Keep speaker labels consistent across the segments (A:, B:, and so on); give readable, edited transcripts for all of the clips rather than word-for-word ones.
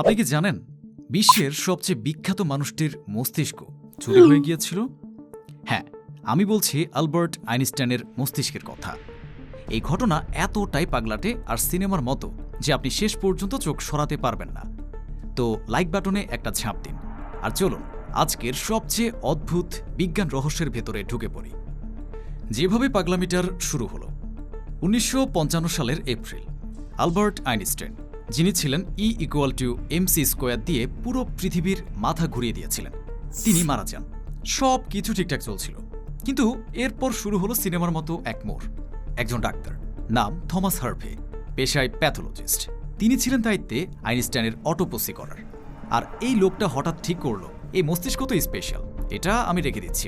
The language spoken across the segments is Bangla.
A: আপনি কি জানেন বিশ্বের সবচেয়ে বিখ্যাত মানুষটির মস্তিষ্ক চুরি হয়ে গিয়েছিল? হ্যাঁ, আমি বলছি আলবার্ট আইনস্টাইনের মস্তিষ্কের কথা। এই ঘটনা এতটাই পাগলাটে আর সিনেমার মতো যে আপনি শেষ পর্যন্ত চোখ সরাতে পারবেন না। তো লাইক বাটনে একটা ঝাঁপ দিন আর চলুন আজকের সবচেয়ে অদ্ভুত বিজ্ঞান রহস্যের ভেতরে ঢুকে পড়ি। যেভাবে পাগলামিটার শুরু হলো 1955 সালের এপ্রিল, আলবার্ট আইনস্টাইন, যিনি ছিলেন E=mc² দিয়ে পুরো পৃথিবীর মাথা ঘুরিয়ে দিয়েছিলেন, তিনি মারা যান। সব কিছু ঠিকঠাক চলছিল, কিন্তু এরপর শুরু হলো সিনেমার মতো এক মোড়। একজন ডাক্তার, নাম থমাস হার্ভে, পেশায় প্যাথোলজিস্ট, তিনি ছিলেন দায়িত্বে আইনস্টাইনের অটোপসি করার। আর এই লোকটা হঠাৎ ঠিক করলো এই মস্তিষ্ক তো স্পেশাল, এটা আমি রেখে দিচ্ছি।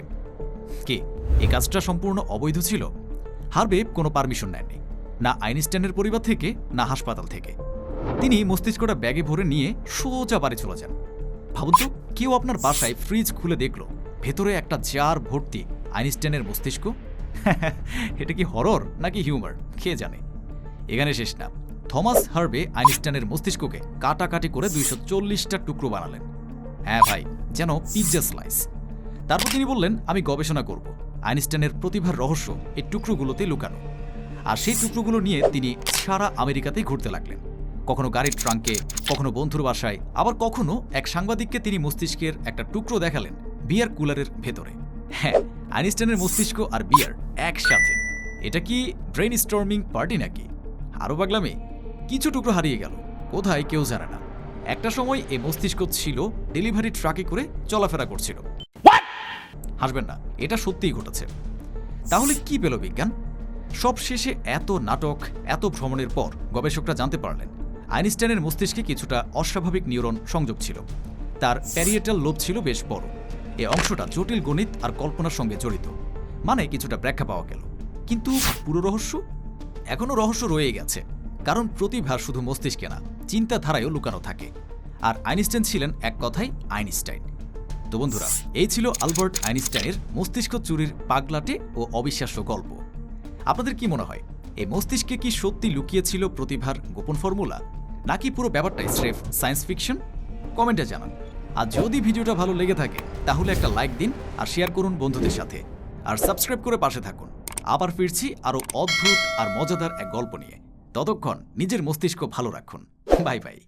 A: কে এই কাজটা সম্পূর্ণ অবৈধ ছিল। হার্ভে কোনো পারমিশন নেননি, না আইনস্টাইনের পরিবার থেকে না হাসপাতাল থেকে। তিনি মস্তিষ্কটা ব্যাগে ভরে নিয়ে সোজা বাড়ি চলে যান। ভাবুন তো, কেউ আপনার বাসায় ফ্রিজ খুলে দেখলো ভেতরে একটা জার ভর্তি আইনস্টাইনের মস্তিষ্ক। এটা কি হরর নাকি হিউমার কে জানে। এখানে শেষ না, থমাস হার্ভে আইনস্টাইনের মস্তিষ্ককে কাটাকাটি করে 240টা টুকরো বানালেন। হ্যাঁ ভাই, যেন পিৎজা স্লাইস। তারপর তিনি বললেন, আমি গবেষণা করব আইনস্টাইনের প্রতিভার রহস্য এই টুকরোগুলোতে লুকানো। আর সেই টুকরোগুলো নিয়ে তিনি সারা আমেরিকাতেই ঘুরতে লাগলেন, কখনো গাড়ির ট্রাঙ্কে, কখনো বন্ধুর বাসায়, আবার কখনো এক সাংবাদিককে তিনি মস্তিষ্কের একটা টুকরো দেখালেন বিয়ার কুলারের ভেতরে। হ্যাঁ, আইনস্টাইনের মস্তিষ্ক আর বিয়ার একসাথে। এটা কি ব্রেইন স্টর্মিং পার্টি নাকি? আরও পাগলামি, কিছু টুকরো হারিয়ে গেল কোথায় কেউ জানে না। একটা সময় এই মস্তিষ্ক ছিল ডেলিভারি ট্রাকে করে চলাফেরা করছিল। হাসবেন না, এটা সত্যিই ঘটেছে। তাহলে কি পেল বিজ্ঞান? সব শেষে এত নাটক, এত ভ্রমণের পর গবেষকরা জানতে পারলেন আইনস্টাইনের মস্তিষ্কে কিছুটা অস্বাভাবিক নিউরন সংযোগ ছিল। তার প্যারিয়েটাল লোব ছিল বেশ বড়। এই অংশটা জটিল গণিত আর কল্পনার সঙ্গে জড়িত, মানে কিছুটা ব্যাখ্যা পাওয়া গেল। কিন্তু পুরো রহস্য? এখনও রহস্য রয়ে গেছে, কারণ প্রতিভা শুধু মস্তিষ্কে না, চিন্তাধারায়ও লুকানো থাকে। আর আইনস্টাইন ছিলেন এক কথায় আইনস্টাইন। তো বন্ধুরা, এই ছিল আলবার্ট আইনস্টাইনের মস্তিষ্ক চুরির পাগলাটে ও অবিশ্বাস্য গল্প। আপনাদের কি মনে হয়, এই মস্তিষ্কে কি সত্যি লুকিয়েছিল প্রতিভার গোপন ফর্মুলা, নাকি পুরো ব্যাপারটাই স্রেফ সায়েন্স ফিকশন? কমেন্টে জানান। আর যদি ভিডিওটা ভালো লেগে থাকে তাহলে একটা লাইক দিন আর শেয়ার করুন বন্ধুদের সাথে। আর সাবস্ক্রাইব করে পাশে থাকুন। আবার ফিরছি আরও অদ্ভুত আর মজাদার এক গল্প নিয়ে। ততক্ষণ নিজের মস্তিষ্ক ভালো রাখুন। Bye bye.